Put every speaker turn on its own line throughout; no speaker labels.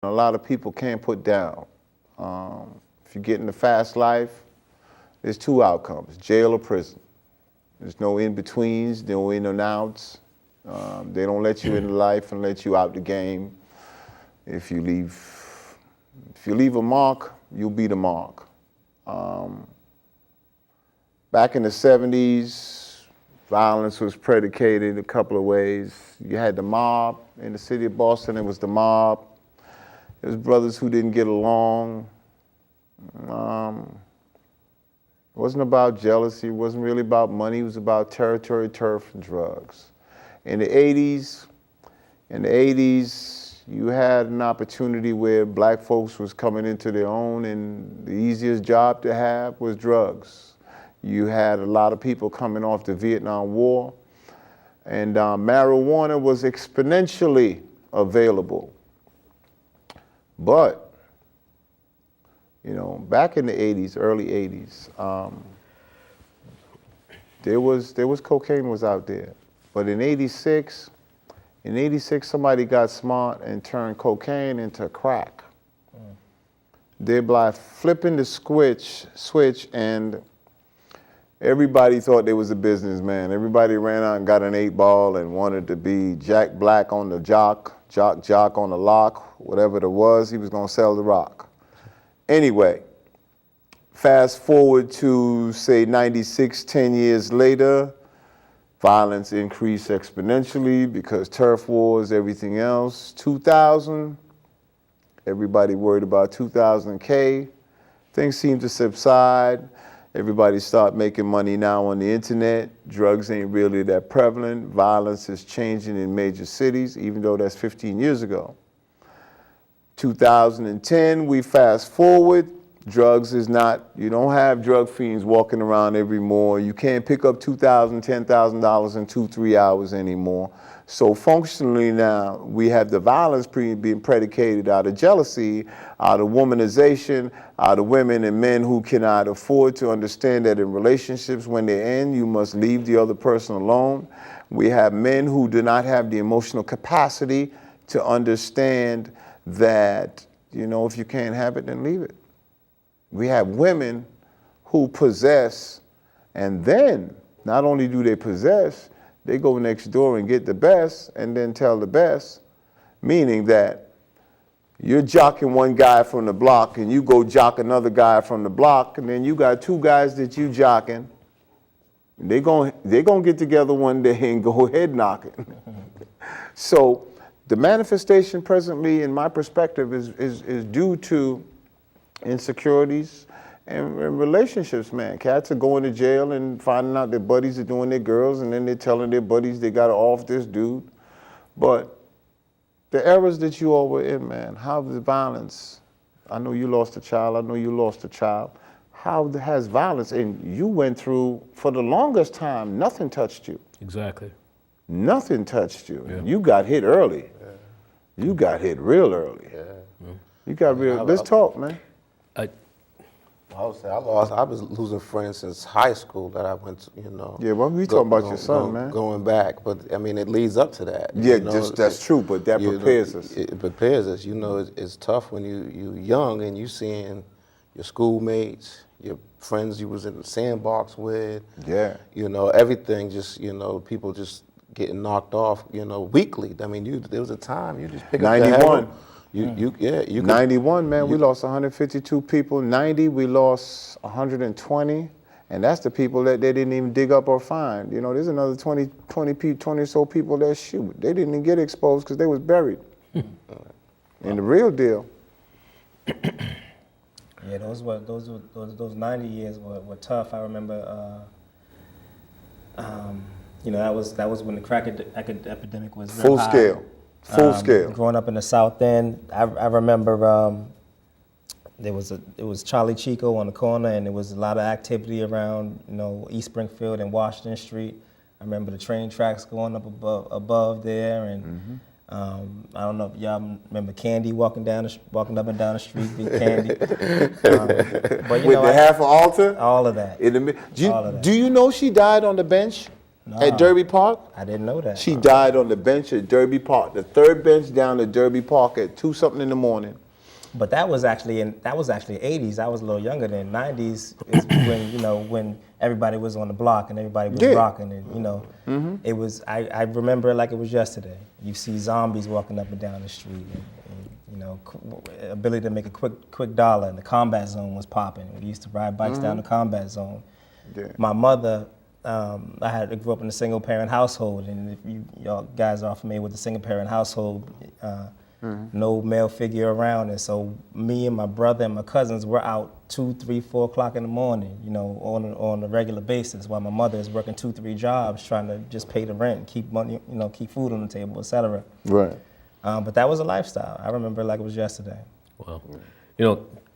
A lot of people can't put down. If you get in the fast life, there's two outcomes, jail or prison. There's no in-betweens, no in and outs. They don't let you into life and let you out the game. If you leave a mark, you'll be the mark. Back in the 70s, violence was predicated a couple of ways. You had the mob. In the city of Boston, it was the mob. It was brothers who didn't get along. It wasn't about jealousy, it wasn't really about money, it was about territory, turf, and drugs. In the 80s, you had an opportunity where black folks was coming into their own, and the easiest job to have was drugs. You had a lot of people coming off the Vietnam War, and marijuana was exponentially available. But, you know, back in the 80s, early 80s, there was cocaine was out there. But in 86, somebody got smart and turned cocaine into crack. Thereby flipping the switch, and everybody thought they was a businessman. Everybody ran out and got an 8-ball and wanted to be Jack Black on the jock on the lock, whatever it was, he was gonna sell the rock. Anyway, fast forward to, say, 96, 10 years later, violence increased exponentially because turf wars, everything else. 2000, everybody worried about 2000K. Things seem to subside. Everybody start making money now on the internet. Drugs ain't really that prevalent. Violence is changing in major cities, even though that's 15 years ago. 2010, we fast forward. Drugs is not, you don't have drug fiends walking around everywhere. You can't pick up $2,000, $10,000 in 2-3 hours anymore. So functionally now, we have the violence being predicated out of jealousy, out of womanization, out of women and men who cannot afford to understand that in relationships, when they end, you must leave the other person alone. We have men who do not have the emotional capacity to understand that, you know, if you can't have it, then leave it. We have women who possess, and then not only do they possess, they go next door and get the best and then tell the best, meaning that you're jocking one guy from the block and you go jock another guy from the block, and then you got two guys that you jocking. They're gonna get together one day and go head knocking. So the manifestation presently, in my perspective, is due to insecurities and relationships, man. Cats are going to jail and finding out their buddies are doing their girls, and then they're telling their buddies they got off this dude. But the eras that you all were in, man, how the violence, I know you lost a child, I know you lost a child. How has violence, and you went through, for the longest time, nothing touched you.
Exactly.
Nothing touched you.
Yeah.
You got hit early. Yeah. You got hit real early. Yeah. You got real, let's talk, man.
I was losing friends since high school that I went to, you know.
Yeah, well, we talking about your son, man.
Going back, but I mean, it leads up to that.
Yeah,
you know?
that's true, but that prepares us.
It prepares us. You know, it's tough when you young and you seeing your schoolmates, your friends you was in the sandbox with. Yeah. You know, everything just, you know, people just getting knocked off, you know, weekly. I mean, there was a time you just pick up
91.
You could,
91, man, we lost 152 people. 90, we lost 120. And that's the people that they didn't even dig up or find. You know, there's another 20 or so people that shoot. They didn't even get exposed because they was buried. And the real deal.
Yeah, those 90 years were tough. I remember, you know, that was when the crack epidemic was real high.
Full scale.
Growing up in the South End, I remember it was Charlie Chico on the corner, and there was a lot of activity around, you know, East Springfield and Washington Street. I remember the train tracks going up above there, and I don't know if y'all remember Candy walking up and down the street, Big Candy. But,
with the half altar?
All of that.
Do you know she died on the bench? at Derby Park?
I didn't know that.
She died on the bench at Derby Park, the third bench down at Derby Park at 2-something in the morning.
But that was actually 80s. I was a little younger than 90s. Is when when everybody was on the block and everybody was rocking, and it was. I remember it like it was yesterday. You see zombies walking up and down the street, and ability to make a quick dollar, and the combat zone was popping. We used to ride bikes down the combat zone. Yeah. My mother, I grew up in a single parent household, and if y'all guys are familiar with the single parent household. No male figure around, and so me and my brother and my cousins were out 2, 3, 4 o'clock in the morning, on a regular basis, while my mother is working 2, 3 jobs trying to just pay the rent, keep money, keep food on the table, etc.
Right.
But that was a lifestyle. I remember it like it was yesterday.
Wow.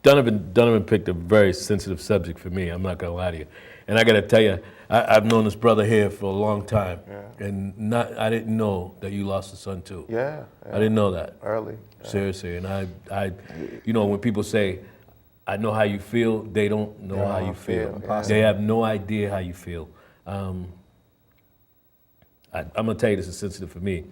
Donovan picked a very sensitive subject for me. I'm not gonna lie to you, and I gotta tell you, I've known this brother here for a long time, and I didn't know that you lost a son too.
Yeah.
I didn't know that.
Early.
Seriously, and I when people say, I know how you feel, they don't know how you feel. They have no idea how you feel. I'm gonna tell you, this is sensitive for me.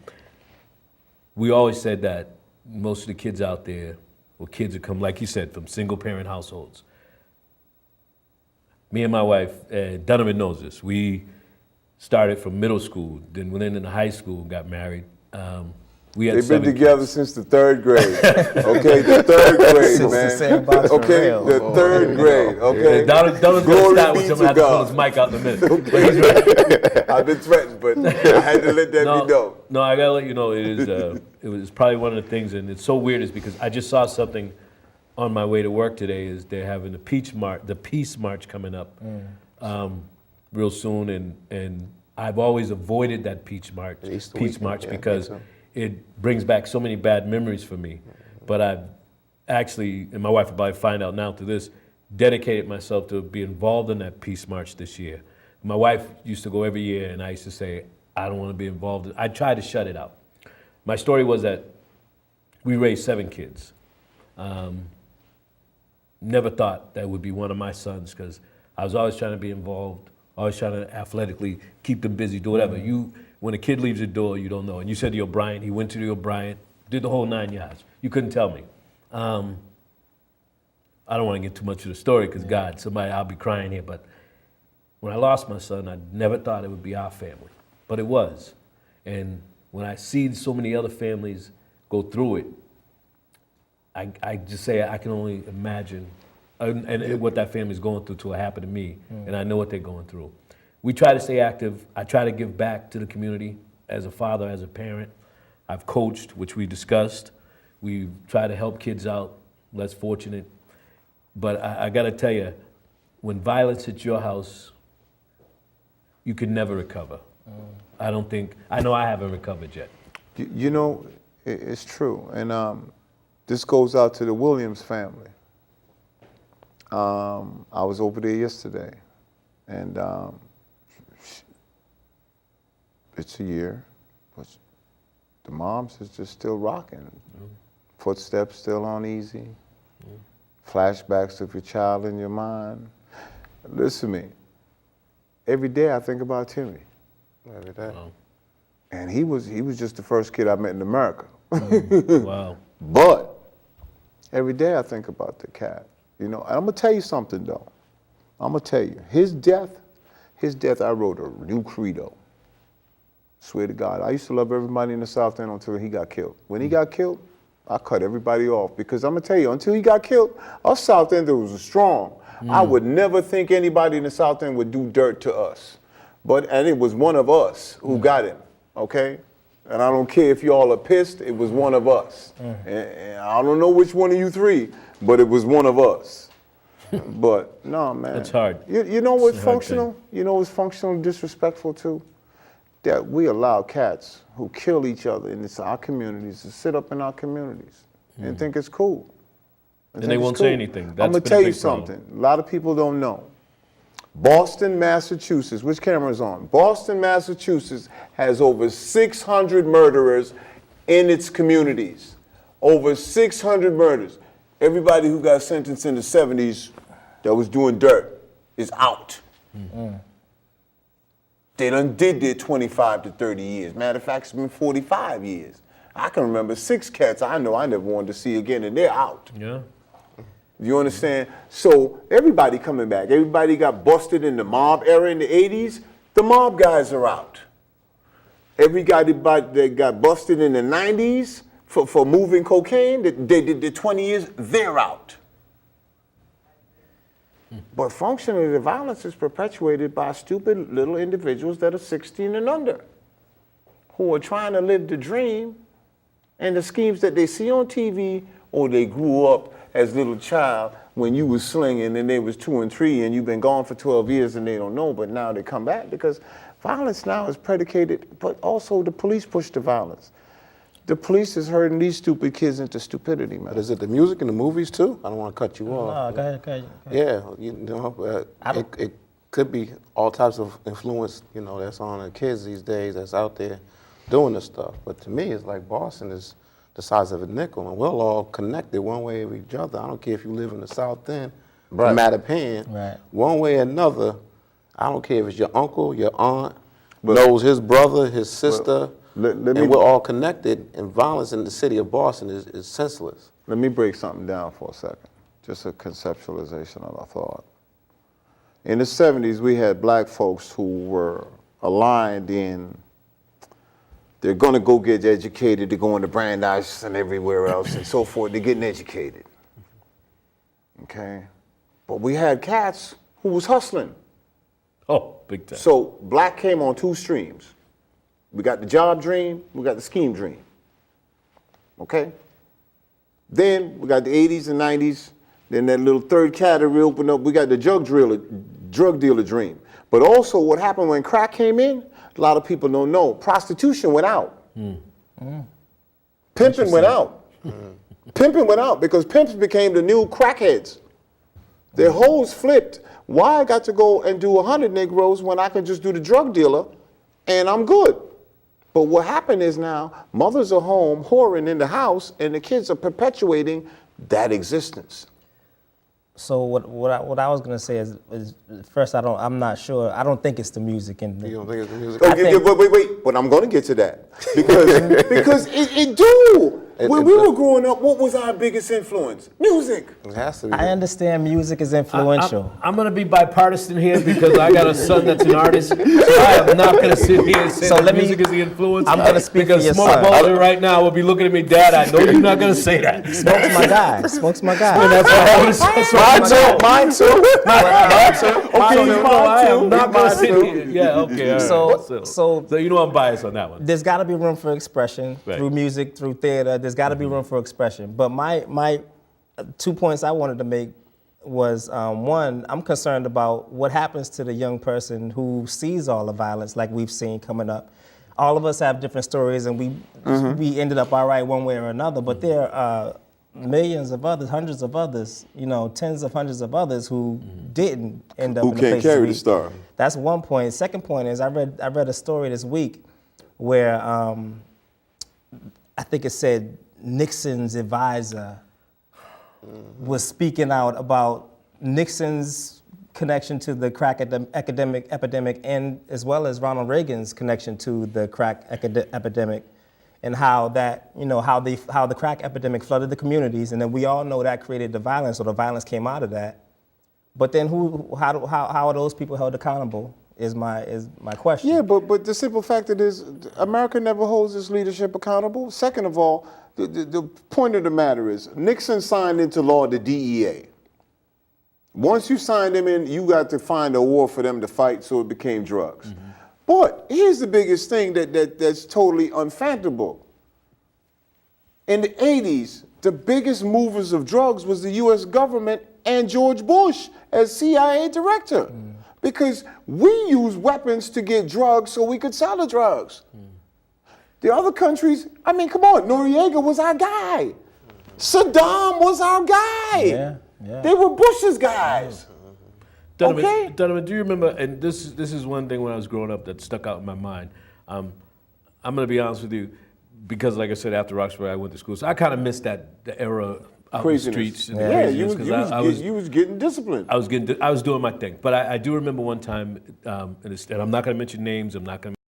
We always said that most of the kids out there, or kids who come, like you said, from single parent households. Me and my wife, Donovan knows this, we started from middle school, then went into high school, got married. We had
They've been
7
together
kids.
since the 3rd grade. Okay, the 3rd grade,
Since
man.
the sandbox for
Okay,
real.
the 3rd grade. Okay.
Donovan's going to
Glory
start
be
with
to
him. I have to pull
God.
his mic out in a minute. But he's right.
I've been threatened, but I had to let that be known.
No, I gotta let you know, it was probably one of the things, and it's so weird, is because I just saw something on my way to work today. Is they're having the Peace March coming up real soon, and I've always avoided that Peace March because it brings back so many bad memories for me. But I've actually, and my wife will probably find out now through this, dedicated myself to be involved in that Peace March this year. My wife used to go every year, and I used to say, I don't want to be involved. I tried to shut it out. My story was that we raised 7 kids. Never thought that would be one of my sons, because I was always trying to be involved, always trying to athletically keep them busy, do whatever. When a kid leaves the door, you don't know. And you said to O'Brien, he went to the O'Brien, did the whole 9 yards. You couldn't tell me. I don't want to get too much of the story, because I'll be crying here, but when I lost my son, I never thought it would be our family, but it was. And when I see so many other families go through it, I just say I can only imagine and what that family's going through till it happened to me, and I know what they're going through. We try to stay active. I try to give back to the community as a father, as a parent. I've coached, which we discussed. We try to help kids out, less fortunate. But I got to tell you, when violence hits your house, you can never recover. I know I haven't recovered yet.
It's true. And this goes out to the Williams family. I was over there yesterday, and it's a year, but the moms is just still rocking. Footsteps still uneasy. Flashbacks of your child in your mind. Listen to me. Every day I think about Timmy.
Every day.
Wow.
And he was just the first kid I met in America.
Wow.
But every day I think about the cat. And I'm gonna tell you something though. I'm gonna tell you, his death, I wrote a new credo. Swear to God. I used to love everybody in the South End until he got killed. When he got killed, I cut everybody off, because I'm gonna tell you, until he got killed, us South Enders was strong. I would never think anybody in the South End would do dirt to us. And it was one of us who got him, okay? And I don't care if y'all are pissed, it was one of us. And I don't know which one of you 3, but it was one of us. But no, man.
It's hard.
You know what's
It's a hard
functional? You know what's functional and disrespectful too? That we allow cats who kill each other in our communities to sit up in our communities and think it's cool.
And they won't say anything.
I'm
That's
gonna
been a
tell you
big problem.
something. A lot of people don't know. Boston, Massachusetts, which camera is on? Boston, Massachusetts has over 600 murderers in its communities. Over 600 murders. Everybody who got sentenced in the 70s that was doing dirt is out. They done did their 25 to 30 years. Matter of fact, it's been 45 years. I can remember 6 cats I know I never wanted to see again, and they're out.
Yeah.
You understand? So everybody coming back. Everybody got busted in the mob era in the 80s. The mob guys are out. Everybody that got busted in the 90s for moving cocaine, they did the 20 years, they're out. But functionally, the violence is perpetuated by stupid little individuals that are 16 and under, who are trying to live the dream and the schemes that they see on TV, or they grew up as little child when you was slinging and they was 2 and 3 and you've been gone for 12 years and they don't know, but now they come back because violence now is predicated, but also the police push the violence. The police is herding these stupid kids into stupidity, man.
But is it the music and the movies too? I don't want to cut you off.
No, go ahead.
Yeah, you know, it could be all types of influence, you know, that's on the kids these days that's out there doing this stuff. But to me, it's like Boston is the size of a nickel, and we're all connected one way or each other. I don't care if you live in the South End, right, Mattapan,
right,
one way or another. I don't care if it's your uncle, your aunt, knows his brother, his sister, and we're all connected, and violence in the city of Boston is senseless.
Let me break something down for a second, just a conceptualization of a thought. In the 70s, we had black folks who were aligned in, they're gonna go get educated, they're going to Brandeis and everywhere else and so forth, they're getting educated, okay? But we had cats who was hustling.
Oh, big time.
So black came on 2 streams. We got the job dream, we got the scheme dream, okay? Then we got the 80s and 90s, then that little third category opened up, we got the drug dealer dream. But also what happened when crack came in, a lot of people don't know, prostitution went out. Pimping went out. Pimping went out because pimps became the new crackheads. Their hoes flipped. Why I got to go and do 100 Negroes when I can just do the drug dealer and I'm good? But what happened is now mothers are home whoring in the house and the kids are perpetuating that existence.
So what I was gonna say is first I'm not sure. I don't think it's the music and
You don't think it's the music?
Oh, wait, but I'm gonna get to that because it do. When we were growing up, what was our biggest influence? Music.
It has to be.
I understand music is influential.
I'm going to be bipartisan here because I got a son that's an artist. So I am not going to sit here and say that music is the influence.
I'm going to speak for your
Smoke
son.
Balder right now will be looking at me, Dad, I know you're not going to say that.
Smoke's my guy. Smoke's my guy.
And that's what
Mine too.
I am not going to sit here. Yeah, okay, all right.
So
you know I'm biased on that one.
there's got to be room for expression through music, through theater. There's got to be room for expression. But my 2 points I wanted to make was one, I'm concerned about what happens to the young person who sees all the violence like we've seen coming up. All of us have different stories, and we ended up all right one way or another. But there are millions of others, hundreds of others, you know, tens of hundreds of others who didn't end up in the place.
Who can't carry the star.
That's one point. Second point is I read a story this week where I think it said Nixon's advisor was speaking out about Nixon's connection to the crack epidemic and as well as Ronald Reagan's connection to the crack epidemic, and how that, you know, how the crack epidemic flooded the communities, and then we all know that created the violence, or the violence came out of that. But then how are those people held accountable is my question.
Yeah, but the simple fact is America never holds its leadership accountable. Second of all, the point of the matter is Nixon signed into law the DEA. Once you signed them in, you got to find a war for them to fight, so it became drugs. But here's the biggest thing that's totally unfathomable. In the 80s, the biggest movers of drugs was the US government and George Bush as CIA director. Because we used weapons to get drugs so we could sell the drugs. The other countries, I mean, come on, Noriega was our guy. Saddam was our guy.
Yeah.
They were Bush's guys.
Donovan, do you remember, and this is one thing when I was growing up that stuck out in my mind. I'm going to be honest with you, because like I said, after Roxbury, I went to school. So I kind of missed the era out in the
Craziness.
streets. And
Yeah,
craziness, 'cause
you was getting disciplined.
I was doing my thing. But I do remember one time, and I'm not going to mention names. I'm not going to